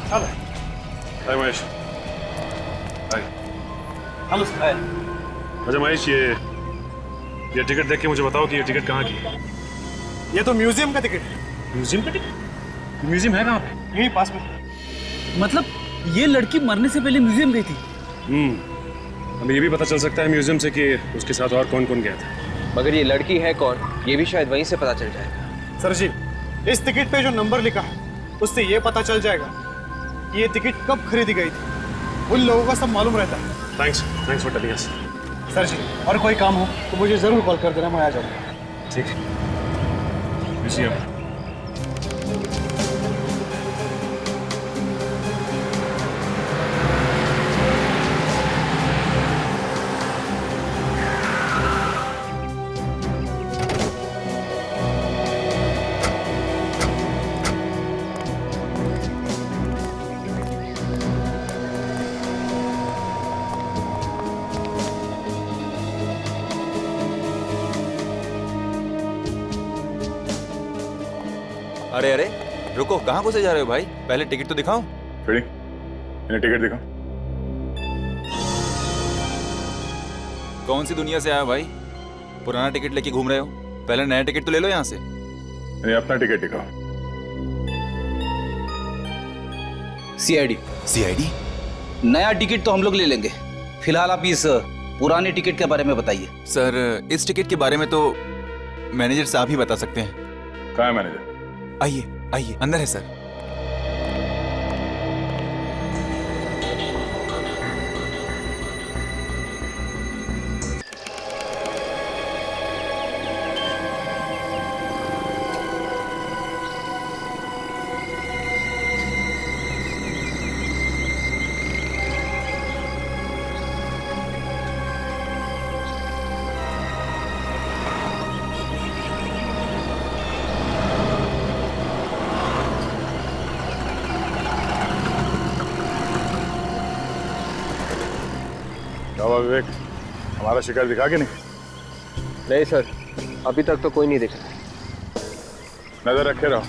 चलो। Hi Mahesh. Hi. Hello sir. अच्छा महेश, ये टिकट देख के मुझे बताओ कि ये टिकट कहाँ की है? ये तो म्यूजियम का टिकट है। म्यूजियम का टिकट? म्यूजियम है कहाँ पे? यहीं पास में। मतलब ये लड़की मरने से पहले म्यूजियम गई थी? हमें ये भी पता चल सकता है म्यूजियम से कि उसके साथ और कौन कौन गया था। मगर ये लड़की है कौन, ये भी शायद वहीं से पता चल जाएगा। सर जी, इस टिकट पे जो नंबर लिखा है उससे ये पता चल जाएगा कि ये टिकट कब खरीदी गई थी। उन लोगों का सब मालूम रहता है। Thanks for telling us. Sir ji, और कोई काम हो तो मुझे जरूर कॉल कर देना, मैं आ जाऊंगा। ठीक है। म्यूजियम। अरे अरे रुको, कहाँ घुसे जा रहे हो भाई? पहले टिकट तो दिखाओ। फ्रेडी, इन्हें टिकट दिखाओ। कौन सी दुनिया से आए हो भाई? पुराना टिकट लेके घूम रहे हो? पहले नया टिकट तो ले लो यहाँ से। इन्हें अपना टिकट दिखाओ। सीआईडी। सीआईडी? नया टिकट तो हम लोग ले लेंगे, फिलहाल आप इस पुराने टिकट के बारे में बताइए। सर इस टिकट के बारे में तो मैनेजर साहब ही बता सकते हैं। कहाँ है मैनेजर? आइए आइए, अंदर है सर। क्या हुआ विवेक, हमारा शिकार दिखा कि नहीं? नहीं सर, अभी तक तो कोई नहीं दिखा। नजर रखे रहो।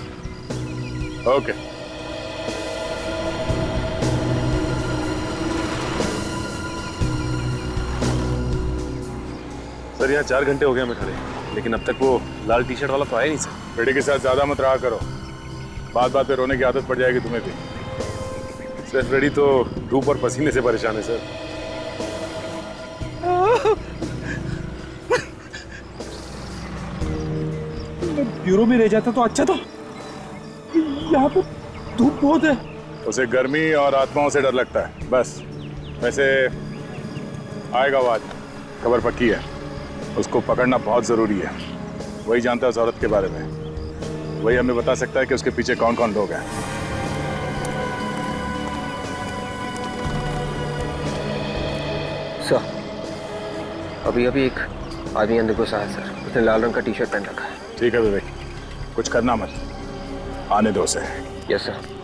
ओके। सर यहाँ 4 घंटे हो गए हमें खड़े, लेकिन अब तक वो लाल टी शर्ट वाला तो आया नहीं सर। बेटे के साथ ज्यादा मत रहा करो, बात बात पे रोने की आदत पड़ जाएगी तुम्हें भी। सर फ्रेडी तो धूप और पसीने से परेशान है सर। ब्यूरो में रह जाता तो अच्छा था, यहाँ पे धूप बहुत है। उसे गर्मी और आत्माओं से डर लगता है बस। वैसे आएगा वो आज, खबर पक्की है। उसको पकड़ना बहुत जरूरी है। वही जानता है उस औरत के बारे में, वही हमें बता सकता है कि उसके पीछे कौन कौन लोग हैं। सर अभी एक आदमी अंदर घुसा है सर, उसने लाल रंग का टी शर्ट पहन रखा है। ठीक है विवेक, कुछ करना मत, आने दो उसे। Yes sir.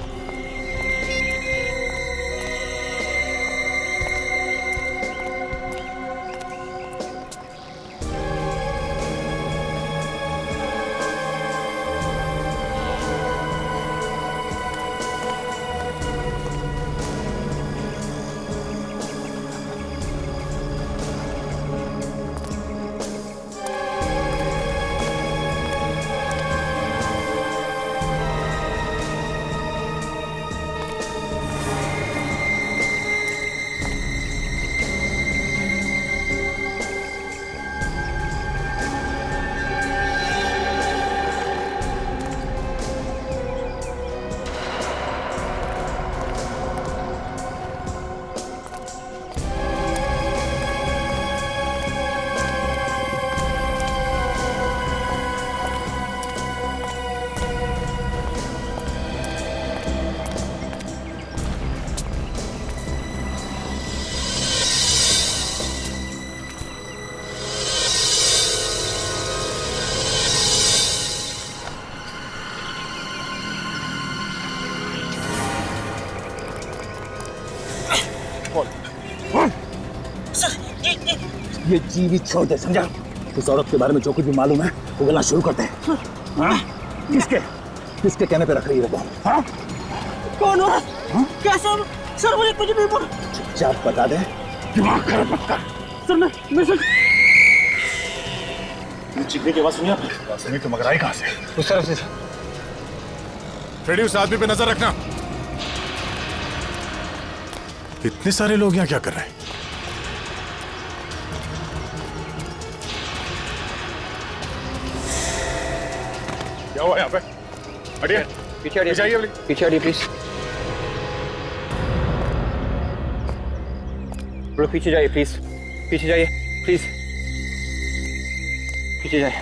ये जीवित छोड़ दे, समझा? उस औरत के बारे में जो कुछ भी मालूम है वो गलना शुरू करते हैं। हाँ? किसके कहने पे रख रही है वो? हाँ? कौन हो? कैसे? सर मुझे कुछ नहीं बोल। चुपचाप बता दे, दिमाग खराब मत कर। सर मैं सर चिकने की आवाज सुनी आपने? सुनी तो मगर आई कहां से? उस तरफ से। फ्रेडी, उस आदमी पे नजर रखना। इतने सारे लोग यहाँ क्या कर रहे हैं? क्या हुआ यहाँ पे? हटिए, पीछे हटिए, पीछे आइए प्लीज। पीछे हटिए प्लीज। ब्रो पीछे जाइए प्लीज, पीछे जाइए प्लीज, पीछे जाइए।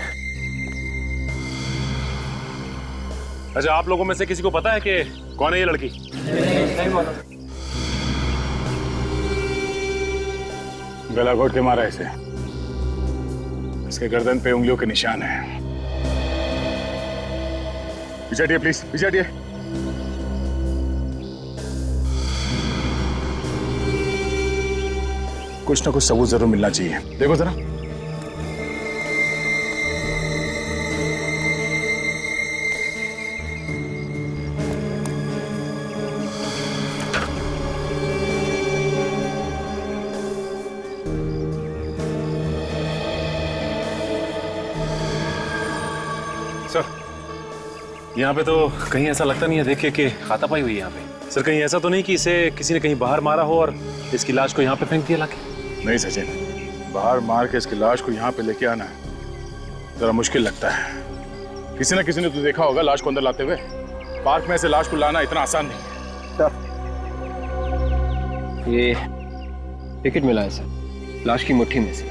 अच्छा, आप लोगों में से किसी को पता है कि कौन है ये लड़की? गला घोट के मारा इसे। इसके गर्दन पे उंगलियों के निशान है। पीछे हटिए प्लीज, पीछे हटिए। कुछ ना कुछ सबूत जरूर मिलना चाहिए। देखो जरा। सर, यहाँ पे तो कहीं ऐसा लगता नहीं है देखिए कि हाथापाई हुई है यहाँ पे। सर, कहीं ऐसा तो नहीं कि इसे किसी ने कहीं बाहर मारा हो और इसकी लाश को यहाँ पे फेंक दिया लाके? नहीं सचिन, बाहर मार के इसकी लाश को यहाँ पे लेके आना जरा मुश्किल लगता है। किसी ना किसी ने तो देखा होगा लाश को अंदर लाते हुए। पार्क में ऐसे लाश को लाना इतना आसान नहीं है। ये टिकट मिला है सर, लाश की मुट्ठी में से।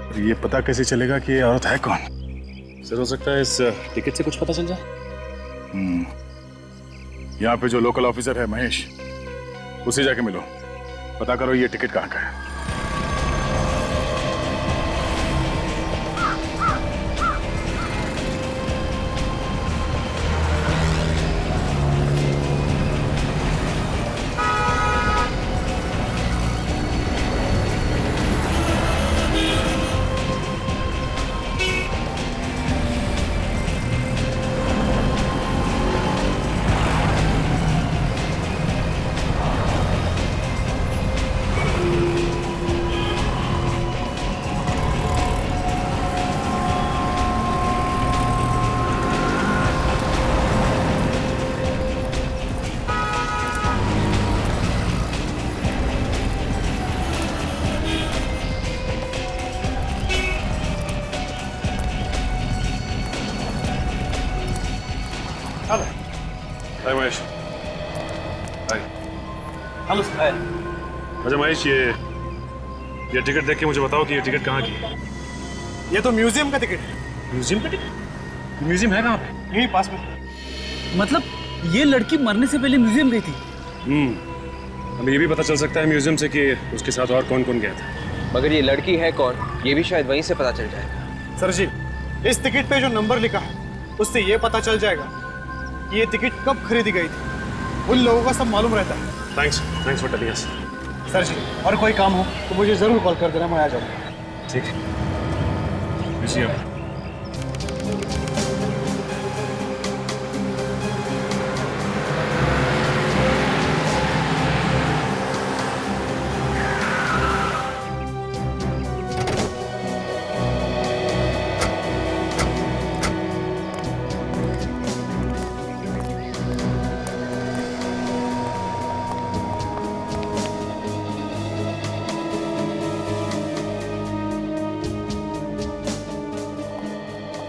और ये पता कैसे चलेगा कि ये औरत है कौन? सर, हो सकता है इस टिकट से कुछ पता चल जाए। यहाँ पे जो लोकल ऑफिसर है महेश, उसे जाके मिलो, पता करो ये टिकट कहाँ का है। Hi Mahesh. Hi. Hello sir. अच्छा महेश, ये टिकट देख के मुझे बताओ कि ये टिकट कहाँ की है? ये तो म्यूजियम का टिकट है। म्यूजियम का टिकट? म्यूजियम है कहाँ पे? यहीं पास में। मतलब ये लड़की मरने से पहले म्यूजियम गई थी? हमें ये भी पता चल सकता है म्यूजियम से कि उसके साथ और कौन कौन गया था। मगर ये लड़की है कौन, ये भी शायद वहीं से पता चल जाएगा। सर जी, इस टिकट पे जो नंबर लिखा है उससे ये पता चल जाएगा कि ये टिकट कब खरीदी गई थी। उन लोगों का सब मालूम रहता है। Thanks for telling us. Sir ji, और कोई काम हो तो मुझे जरूर कॉल कर देना, मैं आ जाऊंगा। ठीक है। म्यूजियम।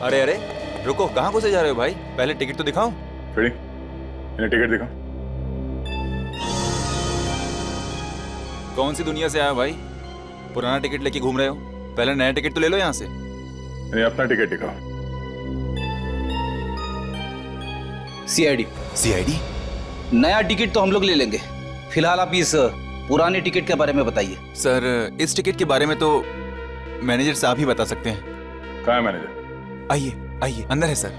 अरे अरे रुको, कहाँ घुसे जा रहे हो भाई? पहले टिकट तो दिखाओ। फ्रेडी, इन्हें टिकट दिखाओ। कौन सी दुनिया से आया भाई? पुराना टिकट लेके घूम रहे हो? पहले नया टिकट तो ले लो यहाँ से। इन्हें अपना टिकट दिखाओ। सीआईडी? नया टिकट तो हम लोग ले लेंगे, फिलहाल आप इस पुराने टिकट के बारे में बताइए। सर, इस टिकट के बारे में तो मैनेजर साहब ही बता सकते हैं। कहाँ है मैनेजर? आइए आइए, अंदर है सर।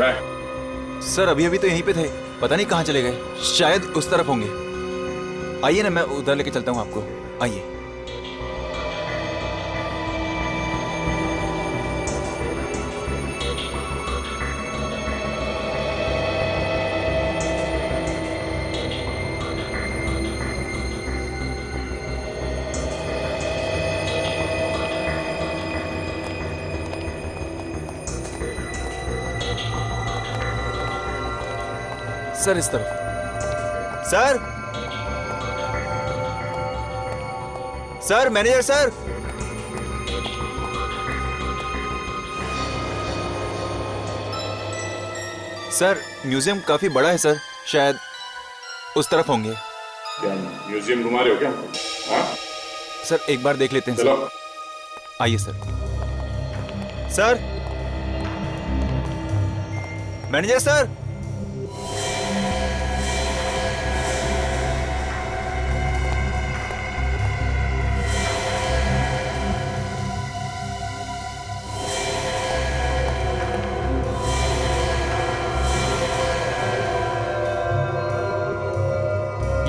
क्या है? सर अभी अभी तो यहीं पे थे, पता नहीं कहाँ चले गए, शायद उस तरफ होंगे। आइए ना, मैं उधर लेके चलता हूँ आपको, आइए। सर इस तरफ। Sir, sir manager sir. Sir museum काफी बड़ा है सर, शायद उस तरफ होंगे। क्या म्यूजियम घुमा रहे हो क्या? हाँ? सर एक बार देख लेते हैं चलो। सर। आइए सर। Sir, manager sir.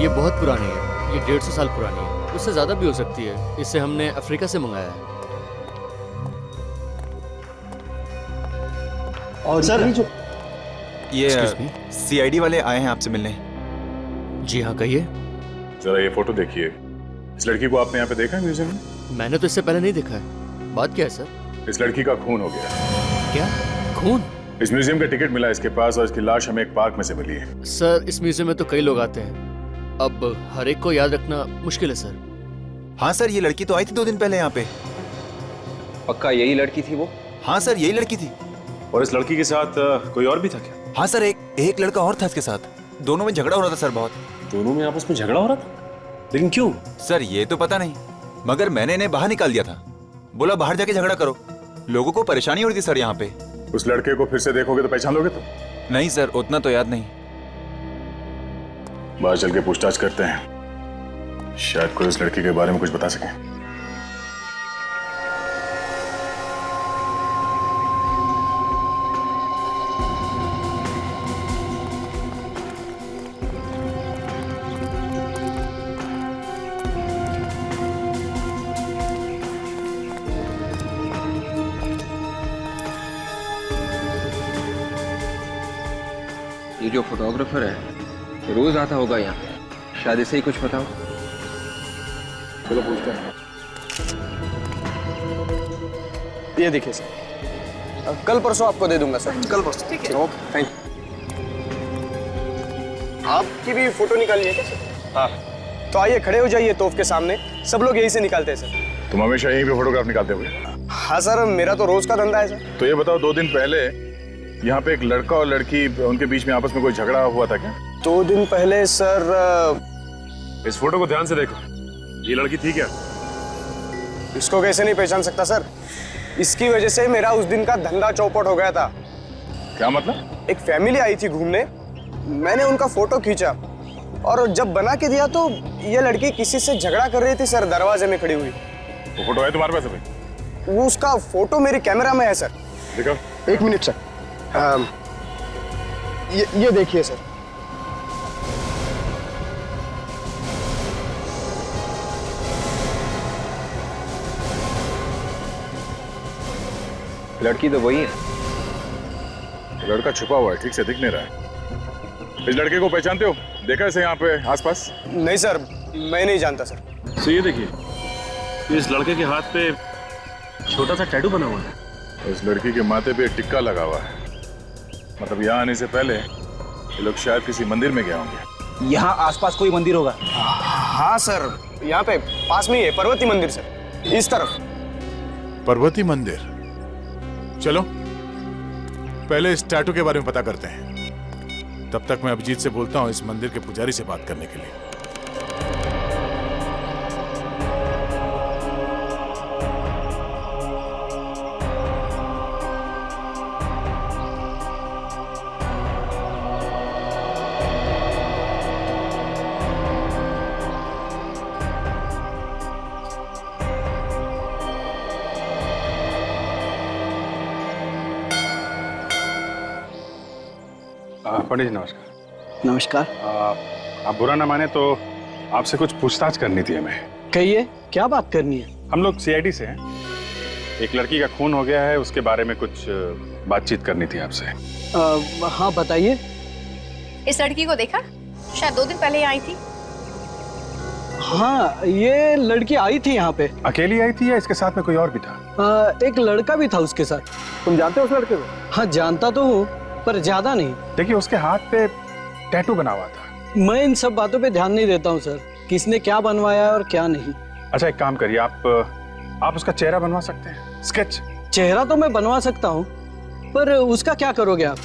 ये बहुत पुरानी है, ये 150 साल पुरानी है, उससे ज़्यादा भी हो सकती है। इसे हमने अफ्रीका से मंगाया है। और सर ये Excuse me? सीआईडी वाले आए हैं आपसे मिलने। जी हाँ, कहिए। जरा ये फोटो देखिए। इस लड़की को आपने यहाँ पे देखा है म्यूजियम में? मैंने तो इससे पहले नहीं देखा है। बात क्या है सर? इस लड़की का खून हो गया। क्या खून? इस म्यूजियम का टिकट मिला इसके पास और इसकी लाश हमें एक पार्क में से मिली है। सर इस म्यूजियम में तो कई लोग आते हैं, अब हर एक को याद रखना मुश्किल है सर। हाँ सर, ये लड़की तो आई थी 2 दिन पहले यहाँ पे। पक्का यही लड़की थी वो? हाँ सर, यही लड़की थी। और इस लड़की के साथ कोई और भी था क्या? हाँ सर, एक लड़का और था इसके साथ। दोनों में झगड़ा हो रहा था सर बहुत। दोनों में आपस में झगड़ा हो रहा था, लेकिन क्यों? सर ये तो पता नहीं, मगर मैंने इन्हें बाहर निकाल दिया था। बोला बाहर जाके झगड़ा करो, लोगों को परेशानी हो रही थी सर यहाँ पे। उस लड़के को फिर से देखोगे तो पहचान लोगे तुम? नहीं सर, उतना तो याद नहीं। बाहर चल के पूछताछ करते हैं, शायद कोई उस लड़की के बारे में कुछ बता सके। ये जो फोटोग्राफर है ये रोज आता होगा यहाँ, शायद इसे ही कुछ पता हो। चलो पूछते हैं। ये देखिए सर, कल परसों आपको दे दूंगा सर। कल परसों ठीक है। Okay, thank you. आपकी भी फोटो निकालनी है क्या सर? हाँ, तो आइए खड़े हो जाइए तोफ के सामने, सब लोग यहीं से निकालते हैं सर। तुम हमेशा यहीं पे फोटोग्राफ निकालते होगे? हाँ सर, मेरा तो रोज का धंधा है सर। तो ये बताओ, 2 दिन पहले यहाँ पे एक लड़का और लड़की, उनके बीच में आपस में कोई झगड़ा हुआ था क्या? 2 दिन पहले सर। इस फोटो को ध्यान से देखो, ये लड़की थी क्या? इसको कैसे नहीं पहचान सकता सर, इसकी वजह से मेरा उस दिन का धंधा चौपट हो गया था। क्या मतलब? एक फैमिली आई थी घूमने, मैंने उनका फोटो खींचा और जब बना के दिया तो ये लड़की किसी से झगड़ा कर रही थी सर, दरवाजे में खड़ी हुई। वो फोटो है तुम्हारे पास अभी? वो उसका फोटो मेरे कैमरा में है सर। देखो। 1 मिनट सर। ये देखिए सर। लड़की तो वही है। लड़का छुपा हुआ है, ठीक से दिख नहीं रहा है। इस लड़के को पहचानते हो? देखा इसे यहाँ पे आसपास? नहीं सर, मैं नहीं जानता सर। तो ये देखिए, इस लड़के के हाथ पे छोटा सा टैटू बना हुआ है। उस लड़की के माथे पे एक टिक्का लगा हुआ है, मतलब यहाँ आने से पहले ये लोग शायद किसी मंदिर में गए होंगे। यहाँ आसपास कोई मंदिर होगा? हाँ सर, यहाँ पे पास में ही है पार्वती मंदिर सर, इस तरफ। पार्वती मंदिर? चलो पहले इस टैटू के बारे में पता करते हैं, तब तक मैं अभिजीत से बोलता हूँ इस मंदिर के पुजारी से बात करने के लिए। पंडित जी नमस्कार। नमस्कार। आप बुरा ना माने तो आपसे कुछ पूछताछ करनी थी हमें। कहिए, क्या बात करनी है? हम लोग सीआईडी से हैं। एक लड़की का खून हो गया है, उसके बारे में कुछ बातचीत करनी थी आपसे। हाँ बताइए। इस लड़की को देखा? शायद 2 दिन पहले ही आई थी। हाँ, ये लड़की आई थी यहाँ पे। अकेली आई थी या इसके साथ में कोई और भी था? एक लड़का भी था उसके साथ। तुम जानते हो उस लड़के को? हाँ जानता तो हूँ, पर ज्यादा नहीं। देखिए उसके हाथ पे टैटू बना हुआ था। मैं इन सब बातों पे ध्यान नहीं देता हूँ सर, किसने क्या बनवाया है और क्या नहीं। अच्छा एक काम करिए, आप उसका चेहरा बनवा सकते हैं, स्केच। चेहरा तो मैं बनवा सकता हूँ, पर उसका क्या करोगे आप?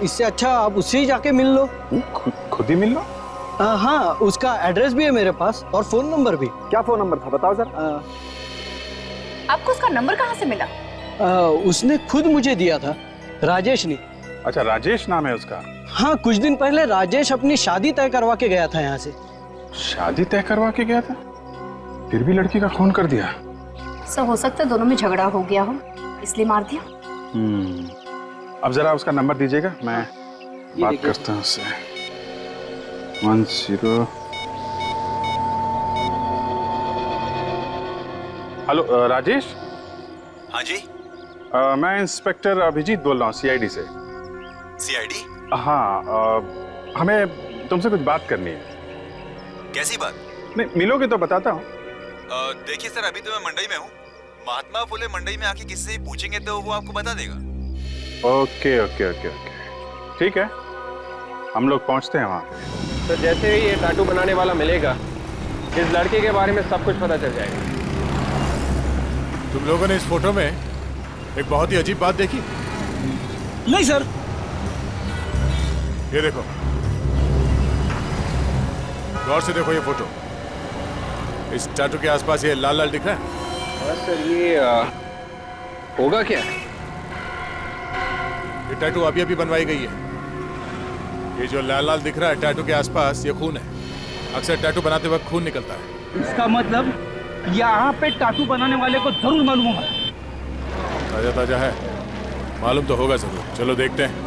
इससे अच्छा आप उससे ही जाके मिल लो। खुद ही मिल लो। हाँ, उसका एड्रेस भी है मेरे पास और फोन नंबर भी। क्या फोन नंबर था बताओ सर। आपको उसका नंबर कहाँ से मिला? उसने खुद मुझे दिया था, राजेश ने। अच्छा राजेश नाम है उसका? हाँ, कुछ दिन पहले राजेश अपनी शादी तय करवा के गया था यहाँ से। शादी तय करवा के गया था, फिर भी लड़की का खून कर दिया। सर हो सकता है दोनों में झगड़ा हो गया हो, इसलिए मार दिया। अब जरा उसका नंबर दीजिएगा, मैं बात करता हूँ उससे। 10। हेलो राजेश। हाँ जी। मैं इंस्पेक्टर अभिजीत बोल रहा हूँ सीआईडी से। सीआईडी? हाँ, हमें तुमसे कुछ बात करनी है। कैसी बात? नहीं, मिलोगे तो बताता हूँ। देखिए सर, अभी तो मैं मंडई में हूँ। महात्मा फुले मंडई में आके किसी से पूछेंगे तो वो आपको बता देगा। ओके ओके ओके ओके, ठीक है, हम लोग पहुँचते हैं वहाँ पे। तो जैसे ही ये टैटू बनाने वाला मिलेगा, इस लड़के के बारे में सब कुछ पता चल जाएगा। तुम लोगों ने इस फोटो में एक बहुत ही अजीब बात देखी? नहीं सर। ये देखो, गौर से देखो ये फोटो। इस टैटू के आसपास ये लाल लाल दिख रहा है। सर ये होगा क्या? ये टैटू अभी अभी बनवाई गई है। ये जो लाल लाल दिख रहा है टैटू के आसपास, ये खून है। अक्सर टैटू बनाते वक्त खून निकलता है। इसका मतलब यहाँ पे टैटू बनाने वाले को जरूर मालूम होगा। ताजा ताजा है, मालूम तो होगा जरूर। चलो देखते हैं।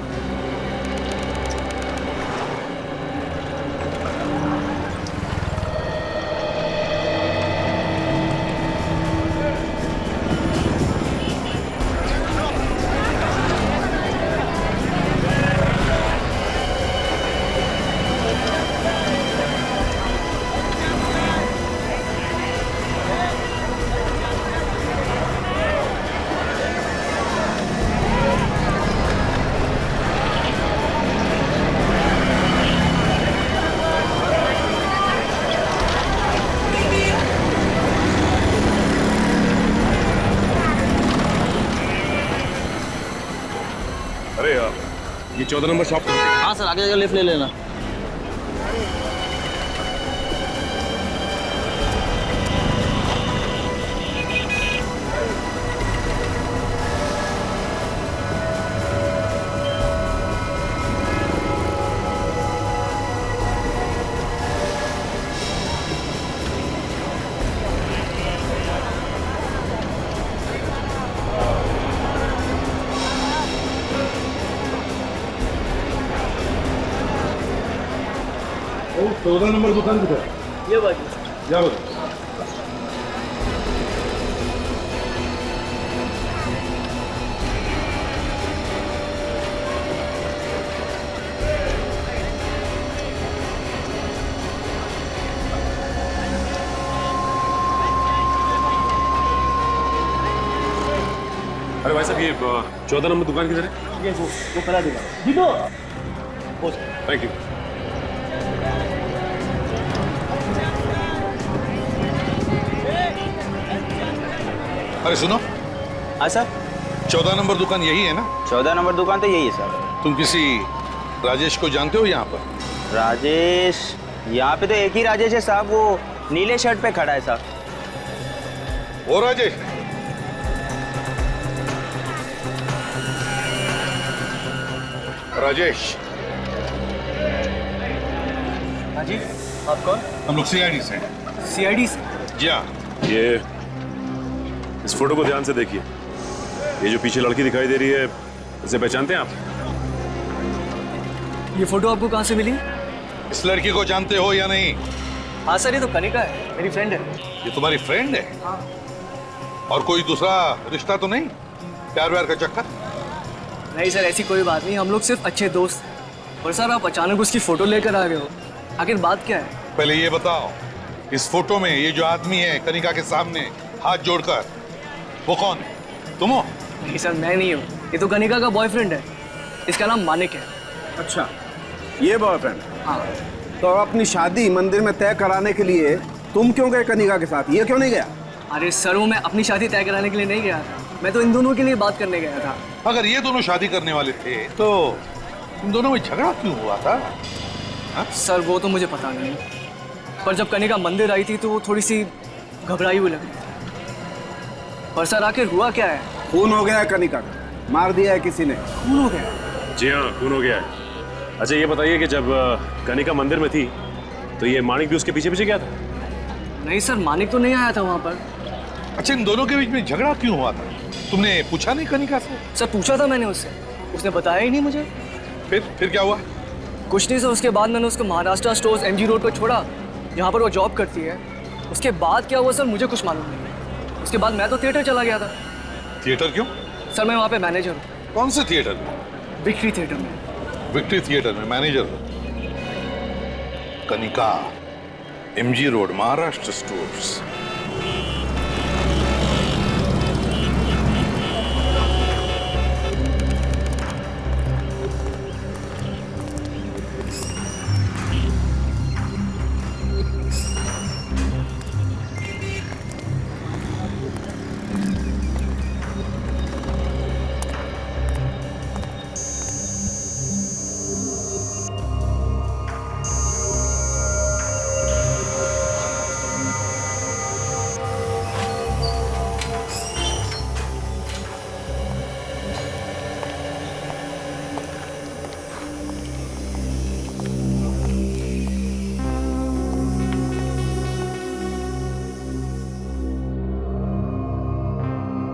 अरे यार, ये 14 नंबर शॉप। हाँ सर, आगे लिफ्ट ले लेना। ओ 14 नंबर दुकान किधर है? ये बाजू। जाओ। अरे भाई साहब, ये 14 नंबर दुकान किधर है? ये वो करा देगा। जीतो। Thank you. अरे सुनो। हाँ सर। 14 नंबर दुकान यही है ना? 14 नंबर दुकान तो यही है सर। तुम किसी राजेश को जानते हो यहाँ पर? राजेश? यहाँ पे तो एक ही राजेश है साहब, वो नीले शर्ट पे खड़ा है साहब। वो राजेश? राजेश। हाँ जी, आप कौन? हम लोग सीआईडी से। सीआईडी से? जी हाँ। ये इस फोटो को ध्यान से देखिए। ये जो पीछे लड़की दिखाई दे रही है, इसे पहचानते हैं आप? ये फोटो आपको कहाँ से मिली? इस लड़की को जानते हो या नहीं? हाँ सर, ये तो कनिका है, मेरी फ्रेंड है। ये तुम्हारी फ्रेंड है? हाँ। और कोई दूसरा रिश्ता तो नहीं? प्यार व्यार का चक्कर? नहीं सर, ऐसी कोई बात नहीं, हम लोग सिर्फ अच्छे दोस्त हैं। और सर आप अचानक उसकी फोटो लेकर आ गए हो, आखिर बात क्या है? पहले ये बताओ, इस फोटो में ये जो आदमी है कनिका के सामने हाथ जोड़कर, वो कौन है? तुम हो? नहीं सर, मैं नहीं हूँ, ये तो कनिका का बॉयफ्रेंड है, इसका नाम मानिक है। अच्छा, ये बॉयफ्रेंड? हाँ। तो अपनी शादी मंदिर में तय कराने के लिए तुम क्यों गए कनिका के साथ, ये क्यों नहीं गया? अरे सर, वो मैं अपनी शादी तय कराने के लिए नहीं गया था, मैं तो इन दोनों के लिए बात करने गया था। अगर ये दोनों शादी करने वाले थे तो इन दोनों में झगड़ा क्यों हुआ था? हा? सर वो तो मुझे पता नहीं, पर जब कनिका मंदिर आई थी तो वो थोड़ी सी घबराई हुई लगी। पर सर आखिर हुआ क्या है? खून हो गया है कनिका का, मार दिया है किसी ने। खून हो गया? जी हाँ, खून हो गया है। अच्छा ये बताइए कि जब कनिका मंदिर में थी तो ये मानिक भी उसके पीछे पीछे गया था? नहीं सर, मानिक तो नहीं आया था वहाँ पर। अच्छा, इन दोनों के बीच में झगड़ा क्यों हुआ था? तुमने पूछा नहीं कनिका से? सर पूछा था मैंने उससे, उसने बताया ही नहीं मुझे। फिर क्या हुआ? कुछ नहीं सर, उसके बाद मैंने उसको महाराष्ट्र स्टोर्स MG रोड पर छोड़ा, जहाँ पर वो जॉब करती है। उसके बाद क्या हुआ सर मुझे कुछ मालूम नहीं। उसके बाद मैं तो थिएटर चला गया था। थिएटर क्यों? सर मैं वहाँ पे मैनेजर हूँ। कौन से थिएटर में? विक्ट्री थिएटर में। विक्ट्री थिएटर में मैनेजर हो? Kanika, MG road, Maharashtra stores.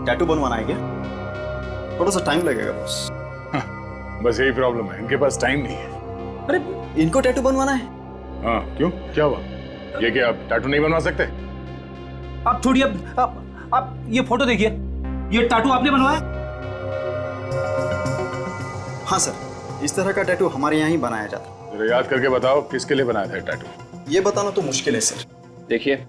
Tattoo बनवाना है क्या? थोड़ा सा टाइम लगेगा बस। बस यही प्रॉब्लम है, इनके पास टाइम नहीं है। अरे इनको टैटू बनवाना है? हाँ, क्यों, क्या हुआ? ये क्या आप टैटू नहीं बनवा सकते? आप थोड़ी आप ये फोटो देखिए, ये टैटू आपने बनवाया? हाँ सर, इस तरह का टैटू हमारे यहाँ ही बनाया जाता है। जरा याद करके बताओ किसके लिए बनाया था टैटू? ये बताना तो मुश्किल है सर। देखिए,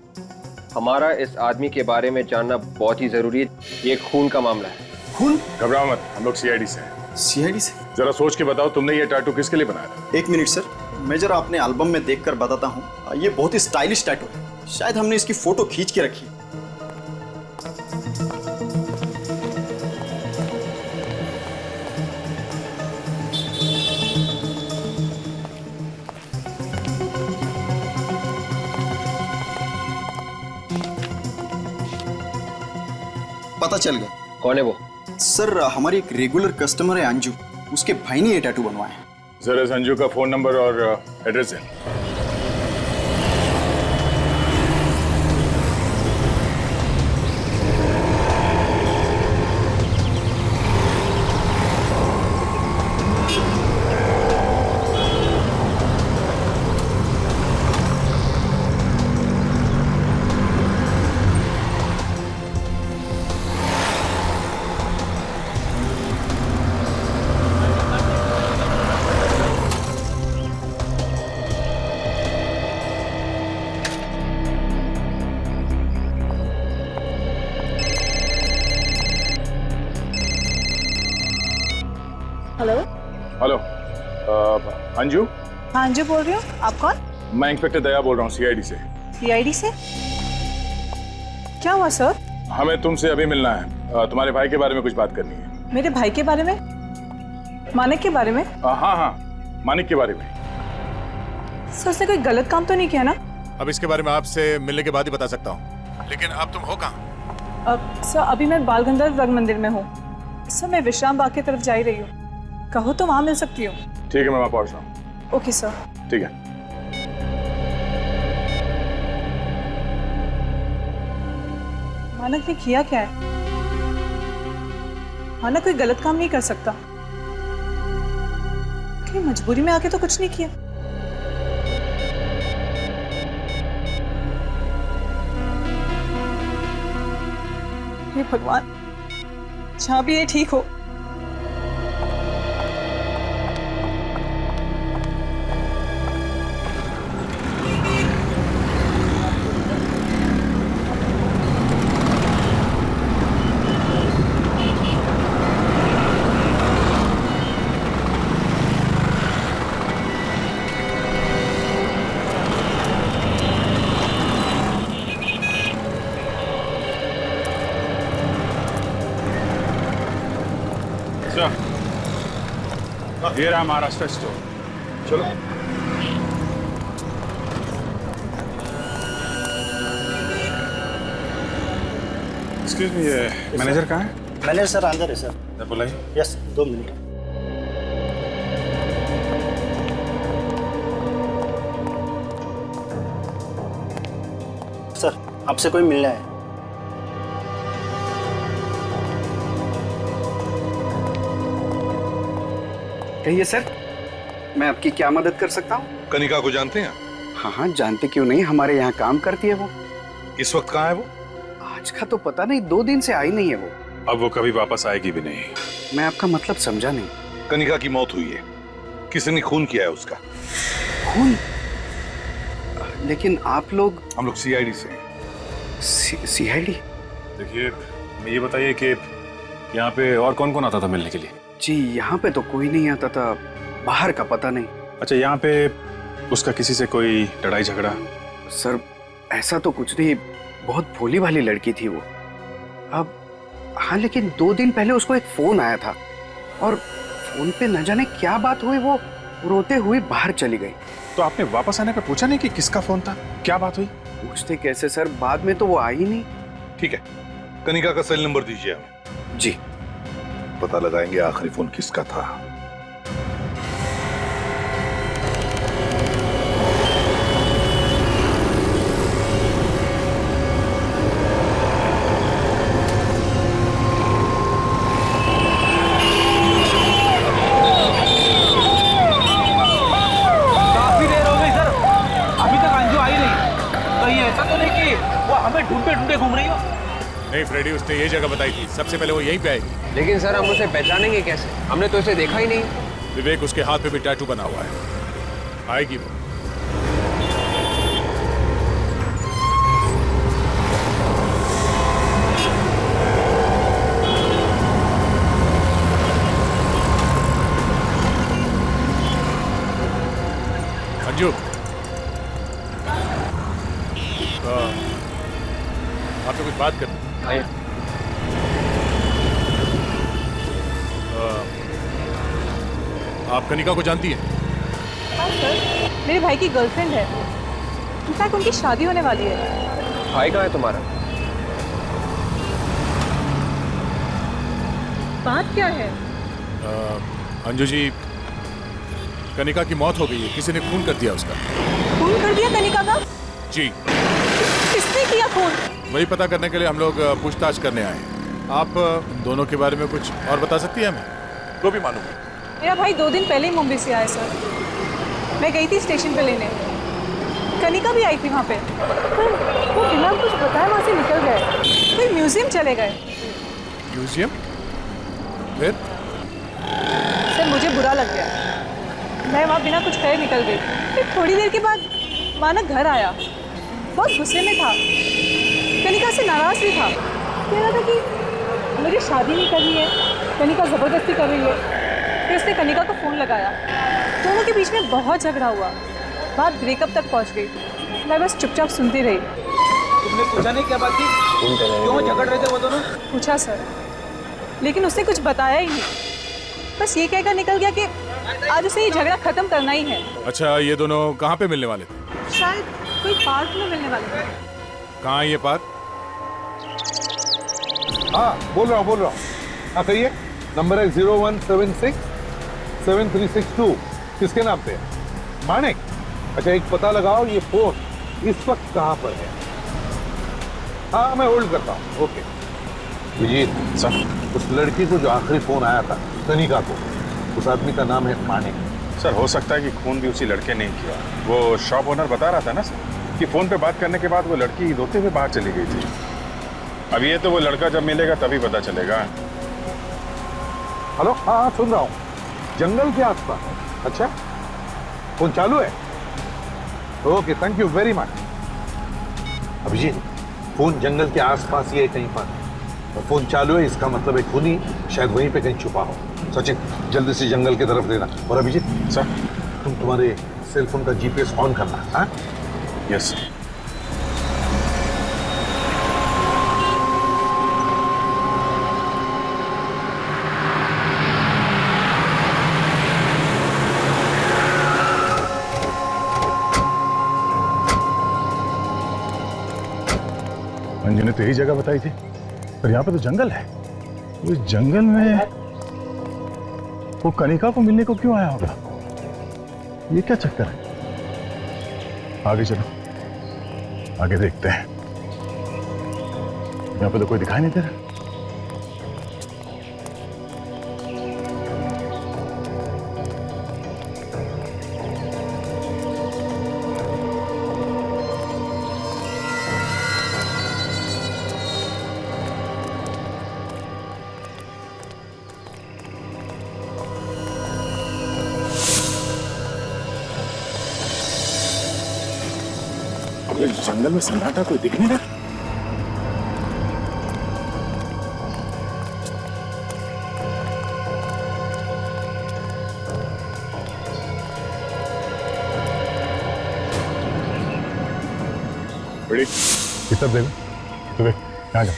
हमारा इस आदमी के बारे में जानना बहुत ही जरूरी है। ये खून का मामला है। खून? घबराओ मत, हम लोग CID से हैं। CID से? जरा सोच के बताओ, तुमने ये टैटू किसके लिए बनाया था? एक मिनट सर, मैं जरा अपने एल्बम में देखकर बताता हूँ। ये बहुत ही स्टाइलिश टैटू है, शायद हमने इसकी फोटो खींच के रखी है। पता चल गया। कौन है वो? सर हमारी एक रेगुलर कस्टमर है अंजू, उसके भाई ने ये टैटू बनवाया है। जरा संजू का फोन नंबर और एड्रेस है। हेलो। हेलो, अंजू? हाँ अंजू बोल रही हूँ, आप कौन? मैं इंस्पेक्टर दया बोल रहा हूँ CID से। CID से? क्या हुआ सर? हमें तुमसे अभी मिलना है, तुम्हारे भाई के बारे में कुछ बात करनी है। मेरे भाई के बारे में? मानिक के बारे में? हाँ, मानिक के बारे में। सर उसने कोई गलत काम तो नहीं किया ना? अब इसके बारे में आपसे मिलने के बाद ही बता सकता हूँ, लेकिन अब तुम हो कहाँ? सर अभी मैं बाल गंधर्व रंग मंदिर में हूँ। सर मैं विश्राम बाग की तरफ जा ही रही हूँ, कहो तो वहाँ मिल सकती हूँ। ठीक है, मैं वहाँ पहुँच रहा हूँ। Okay sir. ठीक है। मानक ने किया क्या है? मानक कोई गलत काम नहीं कर सकता। कहीं मजबूरी में आके तो कुछ नहीं किया? हे भगवान, जहां भी ये ठीक हो। ये रहा महाराष्ट्र स्टोर। चलो। एक्सक्यूज मी, ये मैनेजर कहाँ है? मैनेजर सर अंदर है सर। बुलाइए। Yes, 2 minute. सर, आपसे कोई मिलना है। कहिए सर, मैं आपकी क्या मदद कर सकता हूँ? कनिका को जानते हैं? हाँ हाँ, जानते क्यों नहीं, हमारे यहाँ काम करती है वो। इस वक्त कहाँ है वो? आज का तो पता नहीं, 2 दिन से आई नहीं है वो। अब वो कभी वापस आएगी भी नहीं। मैं आपका मतलब समझा नहीं। कनिका की मौत हुई है, किसी ने खून किया है उसका। खून? लेकिन आप लोग? हम लोग सीआईडी से। सीआईडी? देखिए, ये बताइए कि यहाँ पे और कौन कौन आता था मिलने के लिए? जी, यहाँ पे तो कोई नहीं आता था, बाहर का पता नहीं। अच्छा, यहाँ पे उसका किसी से कोई लड़ाई झगड़ा? सर, ऐसा तो कुछ नहीं, बहुत भोली भाली लड़की थी वो। अब हाँ, लेकिन 2 दिन पहले उसको एक फोन आया था और फोन पे न जाने क्या बात हुई, वो रोते हुए बाहर चली गई। तो आपने वापस आने पे पूछा नहीं कि किसका फोन था, क्या बात हुई? पूछते कैसे सर, बाद में तो वो आई नहीं। ठीक है, कनिका का सेल नंबर दीजिए हमें। जी। पता लगाएंगे आखिरी फोन किसका था। काफी देर हो गई सर, अभी तक अंजू आई नहीं। कहीं ऐसा तो नहीं कि वो हमें ढूंढते ढूंढते घूम रही हो? नहीं फ्रेडी, उसने ये जगह बताई थी, सबसे पहले वो यहीं पे आएगी। लेकिन सर, हम उसे पहचानेंगे कैसे? हमने तो इसे देखा ही नहीं। विवेक, उसके हाथ पे भी टैटू बना हुआ है, आएगी वो। अंजू, आपसे कुछ बात करनी। आप कनिका को जानती हैं? हाँ सर, मेरे भाई की गर्लफ्रेंड है। इनफैक्ट उनकी शादी होने वाली है। भाई कहाँ है तुम्हारा? बात क्या है? अंजू जी, कनिका की मौत हो गई है, किसी ने खून कर दिया उसका। खून कर दिया कनिका का? जी। किसने किया खून? वही पता करने के लिए हम लोग पूछताछ करने आए हैं। आप दोनों के बारे में कुछ और बता सकती हैं हमें? तो भी मालूम है। मेरा भाई 2 दिन पहले ही मुंबई से आया सर। मैं गई थी स्टेशन पे लेने, कनिका भी आई थी वहाँ पे। पर वो बिना कुछ बताए वहाँ से निकल गए, कोई म्यूजियम चले गए। म्यूजियम? फिर? सर, मुझे बुरा लग गया, मैं वहाँ बिना कुछ कहे निकल गई। फिर थोड़ी देर के बाद मानक घर आया, बहुत गुस्से में था, कनिका से नाराज भी था। कह रहा था कि मुझे शादी नहीं करनी है, कनिका ज़बरदस्ती कर रही है। फिर उसने कनिका को फ़ोन लगाया, दोनों के बीच में बहुत झगड़ा हुआ, बात ब्रेकअप तक पहुंच गई। मैं बस चुपचाप सुनती रही। तुमने पूछा नहीं क्या बात थी? क्यों झगड़ रहे थे वो दोनों? पूछा सर, लेकिन उसने कुछ बताया ही नहीं। बस ये कहकर निकल गया कि आज उसे ये झगड़ा खत्म करना ही है। अच्छा, ये दोनों कहाँ पे मिलने वाले थे? शायद कोई पार्क में मिलने वाले थे। कहाँ है ये पार्क? हाँ, बोल रहा हूँ। हाँ, कहिए। नंबर है 0176 7362। किसके नाम पे है? मानिक। अच्छा, एक पता लगाओ, ये फोन इस वक्त कहाँ पर है? हाँ, मैं होल्ड करता हूँ। ओके विजीत सर, उस लड़की को जो आखिरी फोन आया था कनिका को, उस आदमी का नाम है मानिक। सर हो सकता है कि खून भी उसी लड़के ने ही किया। वो शॉप ओनर बता रहा था ना सर कि फोन पे बात करने के बाद वो लड़की रोते हुए बाहर चली गई थी। अब ये तो वो लड़का जब मिलेगा तभी पता चलेगा। हेलो, हाँ हाँ सुन रहा हूँ। जंगल के आसपास? अच्छा, फोन चालू है? Okay, thank you very much. Abhijeet, phone जंगल के आसपास ही है कहीं पर, और फोन चालू है, इसका मतलब एक खूनी शायद वहीं पे कहीं छुपा हो। सचिन, जल्दी से जंगल की तरफ देना। और अभिजीत सर, तुम्हारे सेल फोन का जीपीएस ऑन करना। हाँ, यस सर। अंजू ने तो यही जगह बताई थी, पर यहाँ पे तो जंगल है। उस जंगल में वो कनिका को मिलने को क्यों आया होगा? ये क्या चक्कर है? आगे चलो, आगे देखते हैं। यहाँ पे तो कोई दिखाई नहीं दे रहा। जंगल में सन्नाटा, कोई दिख नहीं रहा। बड़ी कितना देगा तुम्हें? यहाँ जाओ।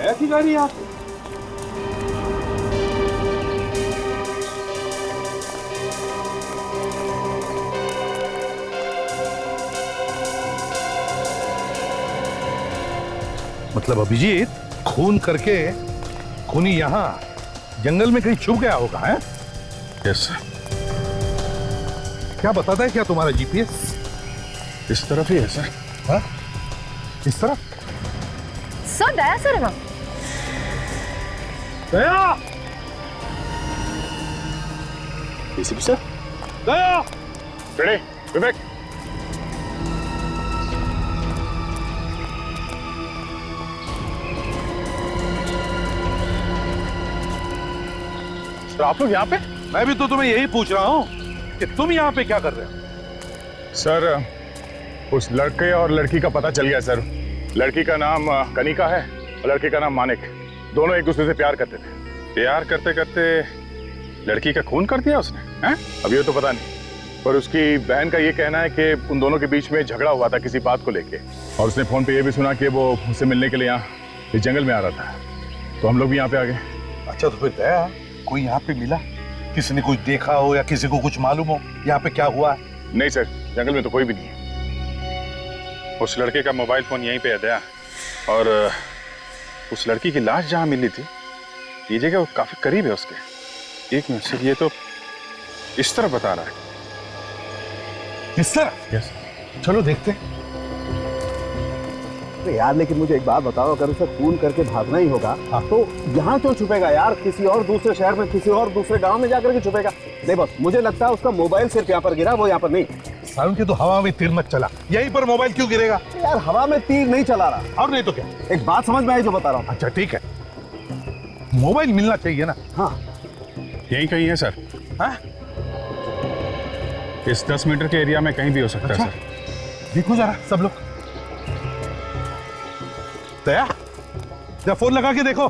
ऐसी गाड़ी आप? मतलब अभिजीत, खून करके खूनी यहाँ जंगल में कहीं छुप गया होगा, है? Yes sir. क्या बताता है क्या तुम्हारा जीपीएस? इस तरफ ही है सर। हाँ? इस तरफ? सर, दया सर ना। Daya! ACP sir. Daya! Ready, Vivek. Sir, आप लोग यहाँ पे? मैं भी तो तुम्हें यही पूछ रहा हूँ कि तुम यहाँ पे क्या कर रहे हो? सर, उस लड़के और लड़की का पता चल गया सर। लड़की का नाम कनिका है और लड़के का नाम मानिक। दोनों एक दूसरे से प्यार करते थे। प्यार करते करते लड़की का खून कर दिया उसने, हैं? अब ये तो पता नहीं, पर उसकी बहन का ये कहना है कि उन दोनों के बीच में झगड़ा हुआ था किसी बात को लेके, और उसने फोन पे ये भी सुना कि वो उससे मिलने के लिए यहाँ इस जंगल में आ रहा था। तो हम लोग भी यहाँ पे आ गए। अच्छा, तो फिर दया, कोई यहाँ पे मिला? किसी ने कुछ देखा हो या किसी को कुछ मालूम हो यहाँ पे क्या हुआ? नहीं सर, जंगल में तो कोई भी नहीं है। उस लड़के का मोबाइल फोन यहीं पे है दया, और उस लड़की की लाश जहाँ मिली थी, ये जगह वो काफी करीब है उसके। एक मिनट सर, ये तो इस तरफ बता रहा है। इस तरफ? यस। चलो देखते हैं। यार, लेकिन मुझे एक बात बताओ, अगर उसे खून करके भागना ही होगा तो यहाँ क्यों छुपेगा यार? किसी और दूसरे शहर में, किसी और दूसरे गांव में जाकर के छुपेगा। नहीं बस, मुझे लगता है उसका मोबाइल सिर्फ यहाँ पर गिरा, वो यहाँ पर नहीं। साउंड की तो हवा में तीर मत चला, यहीं पर मोबाइल क्यों गिरेगा? यार, हवा में तीर नहीं चला रहा। और नहीं तो क्या? एक बात समझ में आई जो बता रहा हूँ। अच्छा ठीक है, मोबाइल मिलना चाहिए ना। हाँ, यहीं कहीं है सर। हाँ? इस 10 मीटर के एरिया में कहीं भी हो सकता अच्छा? है सर। देखो जरा सब लोग। दया, जरा फोन लगा के देखो।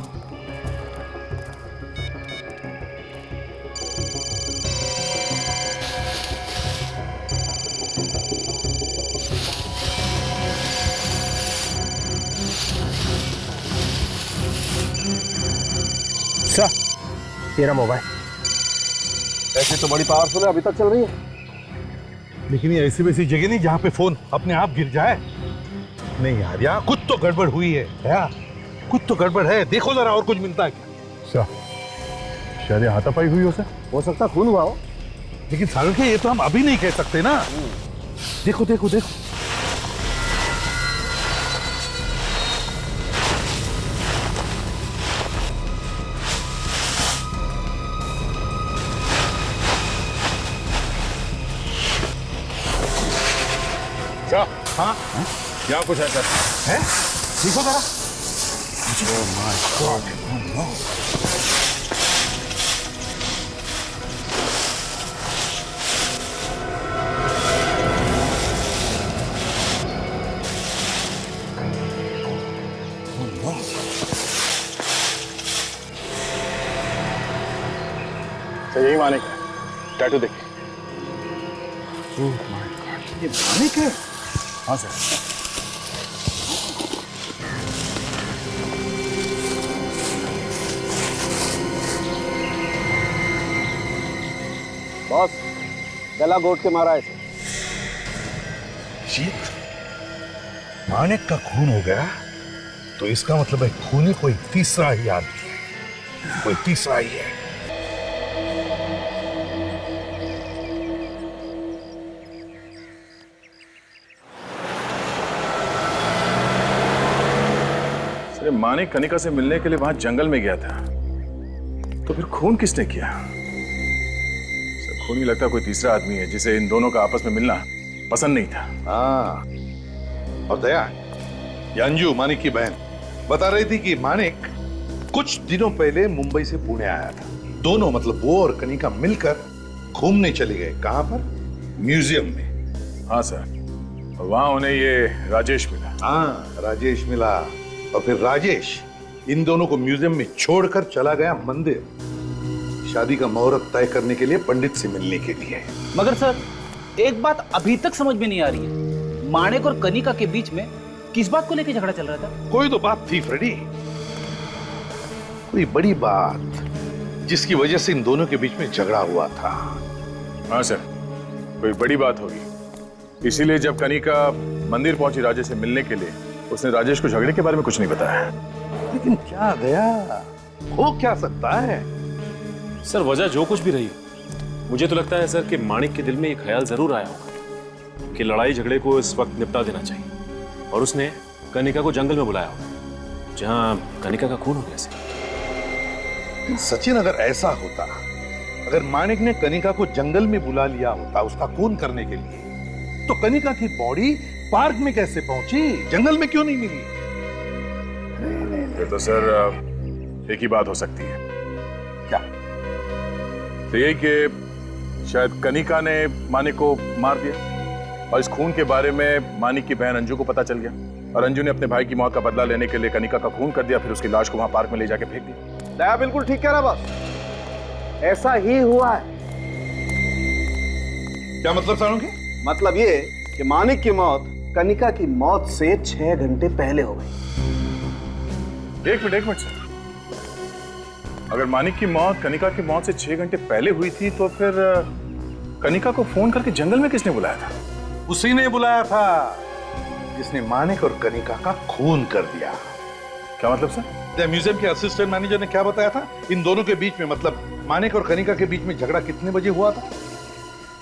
सर, तेरा मोबाइल। ऐसी तो बड़ी पावरफुल है, अभी तक चल रही है। लेकिन ये ऐसी वैसी जगह नहीं जहाँ पे फोन अपने आप गिर जाए। नहीं यार, यहाँ कुछ तो गड़बड़ हुई है यार, कुछ तो गड़बड़ है। देखो जरा और कुछ मिलता है क्या? शायद ये हाथापाई हुई हो सकता खून हुआ हो। लेकिन सारुण के ये तो हम अभी नहीं कह सकते ना। देखो देखो देखो, हाँ यहाँ कुछ है सर। है? देखो जरा। Oh my God. Oh no. तो यही मानिक है, टैटू देखिए। Oh my God. ये मानिक है? हाँ सर। बॉस, गला घोट के मारा इसे। जीत, मानिक का खून हो गया तो इसका मतलब है खूनी कोई तीसरा ही आदमी है, कोई तीसरा ही है। सर मानिक कनिका से मिलने के लिए वहां जंगल में गया था, तो फिर खून किसने किया? खून ही लगता कोई तीसरा आदमी है जिसे इन दोनों का आपस में मिलना पसंद नहीं था। हाँ, और दया, ये अंजू मानिक की बहन बता रही थी कि मानिक कुछ दिनों पहले मुंबई से पुणे आया था। दोनों मतलब वो और कनिका मिलकर घूमने चले गए। कहां पर? म्यूजियम में। हाँ सर, और वहां उन्हें ये राजेश मिला। हाँ, राजेश मिला और फिर राजेश इन दोनों को म्यूजियम में छोड़कर चला गया मंदिर, शादी का मुहूर्त तय करने के लिए, पंडित से मिलने के लिए। मगर सर एक बात अभी तक समझ में नहीं आ रही है, माणिक और कनिका के बीच में किस बात को लेकर झगड़ा चल रहा था? कोई तो बात थी फ्रेडी, कोई बड़ी बात जिसकी वजह से इन दोनों के बीच में झगड़ा हुआ था। हाँ सर, कोई बड़ी बात होगी। इसीलिए जब कनिका मंदिर पहुंची राजेश से मिलने के लिए, उसने राजेश को झगड़े के बारे में कुछ नहीं बताया। लेकिन क्या दया, हो क्या सकता है? सर वजह जो कुछ भी रही, मुझे तो लगता है सर कि माणिक के दिल में ये ख्याल जरूर आया होगा कि लड़ाई झगड़े को इस वक्त निपटा देना चाहिए, और उसने कनिका को जंगल में बुलाया होगा जहां कनिका का खून हो गया। सचिन, अगर ऐसा होता, अगर माणिक ने कनिका को जंगल में बुला लिया होता उसका खून करने के लिए, तो कनिका की बॉडी पार्क में कैसे पहुंची, जंगल में क्यों नहीं मिली? ये तो सर एक ही बात हो सकती है। क्या? तो यही कि शायद कनिका ने मानिक को मार दिया और इस खून के बारे में मानिक की बहन अंजू को पता चल गया, और अंजू ने अपने भाई की मौत का बदला लेने के लिए कनिका का खून कर दिया, फिर उसकी लाश को वहां पार्क में ले जाके फेंक दिया। दया बिल्कुल ठीक कह रहा बॉस, ऐसा ही हुआ है। क्या मतलब सारुण के? मतलब ये कि मानिक की मौत कनिका की मौत से 6 घंटे पहले हो गई। एक मिनट सर, अगर मानिक की मौत कनिका की मौत से 6 घंटे पहले हुई थी, तो फिर कनिका को फोन करके जंगल में किसने बुलाया था? उसी ने बुलाया था जिसने मानिक और कनिका का खून कर दिया। क्या मतलब सर? म्यूजियम के असिस्टेंट मैनेजर ने क्या बताया था? इन दोनों के बीच में, मतलब मानिक और कनिका के बीच में झगड़ा कितने बजे हुआ था?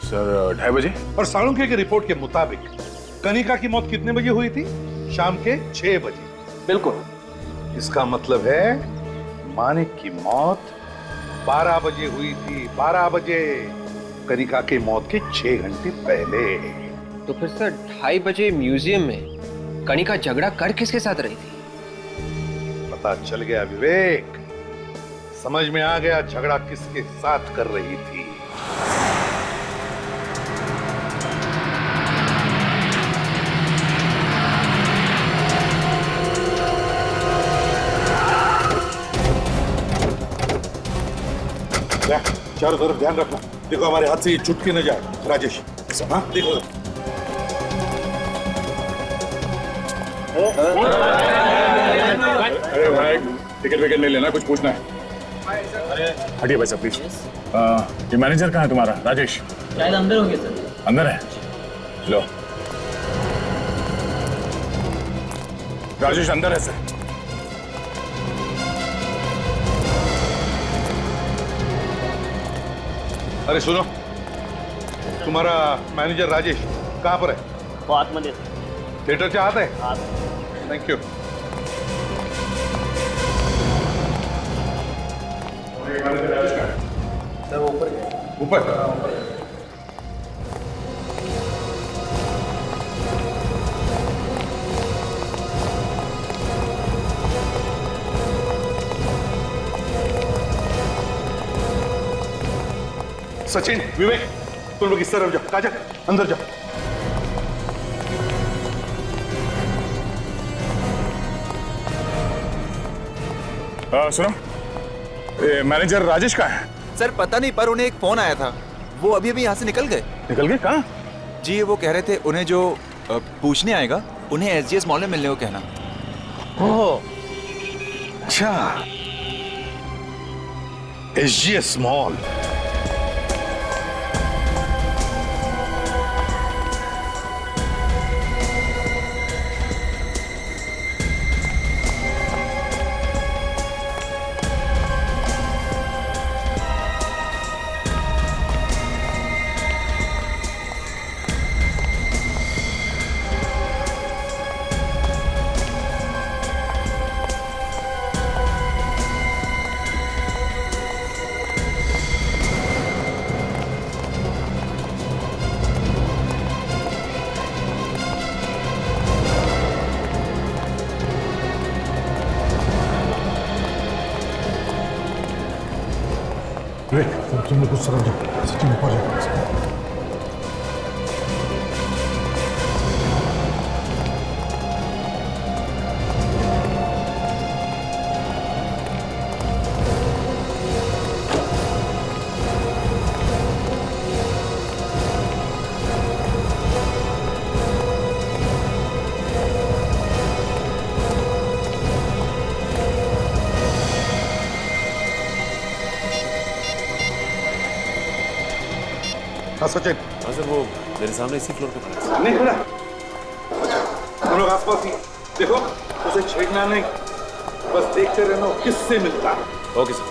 सर 2:30 बजे। और साळुंखे की रिपोर्ट के मुताबिक कनिका की मौत कितने बजे हुई थी? शाम के 6 बजे। बिल्कुल। इसका मतलब है मानिक की मौत 12 बजे हुई थी, 12 बजे, कनिका की मौत के 6 घंटे पहले। तो फिर सर 2:30 बजे म्यूजियम में कनिका झगड़ा कर किसके साथ रही थी? पता चल गया विवेक, समझ में आ गया झगड़ा किसके साथ कर रही थी। चारों तरफ ध्यान रखना, देखो हमारे हाथ से ये छूट के न जाए। राजेश, हाँ देखो। अरे भाई, टिकट विकेट नहीं लेना, कुछ पूछना है। हटिए भाई साहब प्लीज। ये मैनेजर कहाँ है तुम्हारा, राजेश? शायद अंदर होंगे सर। अंदर है? लो, राजेश अंदर है सर। अरे सुनो, तुम्हारा मैनेजर राजेश कहाँ पर है? वो आत्मनिर्भर थिएटर से आता है? Thank you. सर ऊपर ऊपर सचिन, विवेक, तुम लोग इस तरफ जाओ। काजल अंदर जाओ। सुनो, मैनेजर राजेश कहाँ है? सर पता नहीं, पर उन्हें एक फोन आया था, वो अभी अभी यहाँ से निकल गए। निकल गए? कहाँ? जी वो कह रहे थे उन्हें जो पूछने आएगा उन्हें एसजीएस मॉल में मिलने को कहना। ओह अच्छा, एसजीएस मॉल। तुम लोग कुछ सरक जाओ, सचिन ऊपर जाओ। हाँ सचिन। हाँ सर, वो मेरे सामने इसी फ्लोर पे खड़ा है। नहीं खड़ा? तुम लोग आसपास ही देखो, उसे छेड़ना नहीं, बस देखते रहना किससे मिलता है। Okay sir.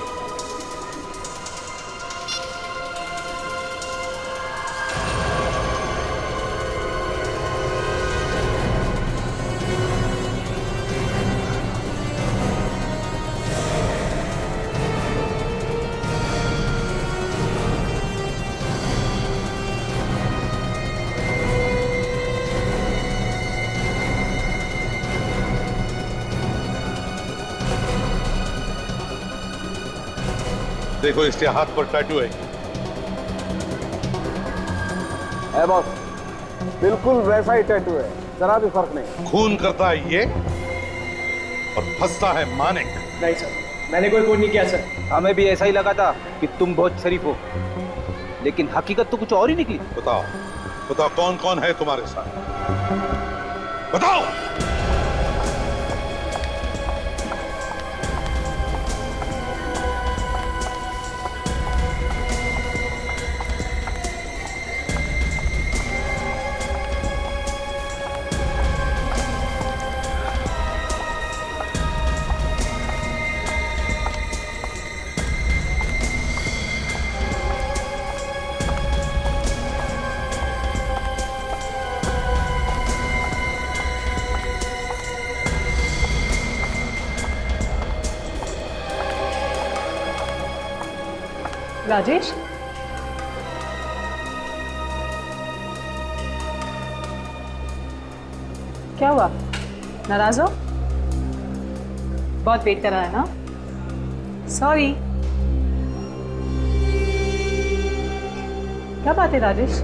देखो इसके हाथ पर टैटू है। बॉस, बिल्कुल वैसा ही टैटू है, जरा भी फर्क नहीं। खून करता है ये और फंसता है मानिक। नहीं सर, मैंने कोई खून नहीं किया सर। हमें भी ऐसा ही लगा था कि तुम बहुत शरीफ हो, लेकिन हकीकत तो कुछ और ही निकली। बताओ बताओ, कौन कौन है तुम्हारे साथ? बताओ। राजेश, क्या हुआ? नाराज हो? बहुत वेट कर रहा है ना? सॉरी। क्या बात है राजेश,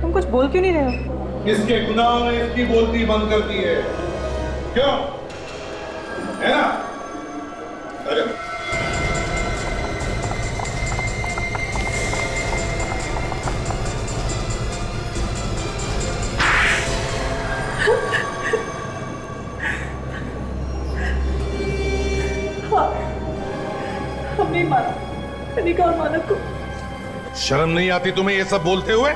तुम कुछ बोल क्यों नहीं रहे हो? इसके गुनाह ने इसकी बोलती बंद कर दी है। क्यों? है ना? अरे कनिका और मानक को। शर्म नहीं आती तुम्हें ये सब बोलते हुए?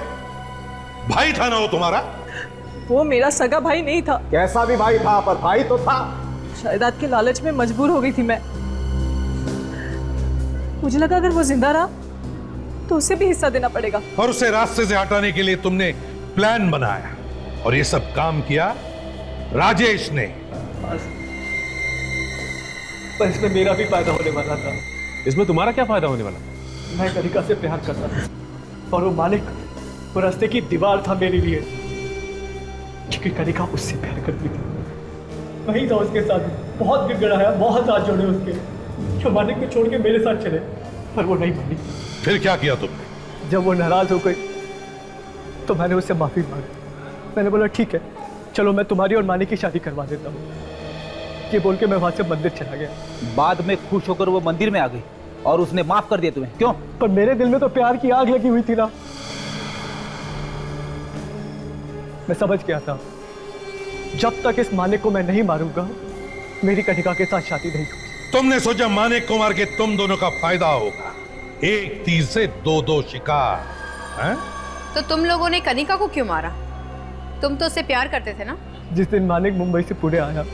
भाई था ना वो तुम्हारा? वो मेरा सगा भाई नहीं था। कैसा भी भाई था, पर भाई तो था। जायदाद के लालच में मजबूर हो गई थी मैं। मुझे लगा अगर वो जिंदा रहा तो उसे भी हिस्सा देना पड़ेगा। और उसे रास्ते से हटाने के लिए तुमने प्लान बनाया और ये सब काम किया राजेश ने। पर इसमें मेरा भी फायदा होने वाला था। इसमें तुम्हारा क्या फायदा होने वाला? मैं कनिका से प्यार करता था और वो मालिक वो रास्ते की दीवार था मेरे लिए, क्योंकि कनिका उससे प्यार करती थी। वही था उसके साथ, बहुत गिड़गिड़ाया, बहुत हाथ जोड़े उसके, जो मालिक को छोड़ के मेरे साथ चले, पर वो नहीं मानी। फिर क्या किया तुमने? जब वो नाराज हो गई तो मैंने उससे माफी मांगी। मैंने बोला ठीक है, चलो मैं तुम्हारी और मानी की शादी करवा देता हूँ। ये बोल के मैं वहां से मंदिर चला गया। बाद में खुश होकर वो मंदिर में आ गई और उसने माफ कर दिया तुम्हें, क्यों? पर मेरे दिल में तो प्यार की आग लगी हुई थी ना। मैं समझ गया था जब तक इस मानिक को मैं नहीं मारूंगा मेरी कनिका के साथ शादी नहीं होगी। तुमने सोचा मानिक को मार के तुम दोनों का फायदा होगा, एक तीर से दो शिकार, हैं? तो तुम लोगों ने कनिका को क्यों मारा? तुम तो उससे प्यार करते थे ना? जिस दिन मानिक मुंबई से पुणे आया,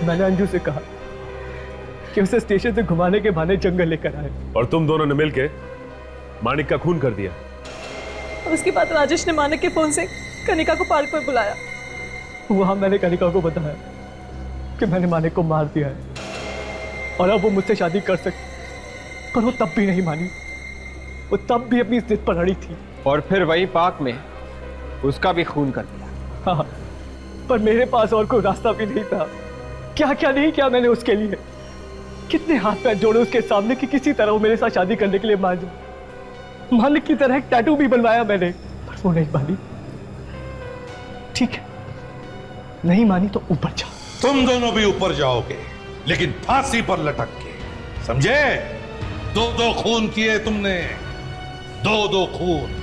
मैंने अंजू से कहा कि उसे स्टेशन से घुमाने के बहाने जंगल लेकर आए, और तुम दोनों ने मिलके मानिक का खून कर दिया। और उसके बाद राजेश ने मानक के फोन से कनिका को पार्क पर बुलाया। वहां मैंने कनिका को बताया कि मैंने मानिक को मार दिया है और अब वो मुझसे शादी कर सकती, पर वो तब भी नहीं मानी। वो तब भी अपनी जिद पर अड़ी थी। और फिर वही पार्क में उसका भी खून कर दिया। हाँ, पर मेरे पास और कोई रास्ता भी नहीं था। क्या क्या नहीं किया मैंने उसके लिए, कितने हाथ पैर जोड़े उसके सामने कि किसी तरह वो मेरे साथ शादी करने के लिए मान जाए। मालिक की तरह एक टैटू भी बनवाया मैंने, पर वो नहीं मानी। ठीक है, नहीं मानी तो ऊपर जा। तुम दोनों भी ऊपर जाओगे, लेकिन फांसी पर लटक के, समझे? दो खून किए तुमने, दो खून।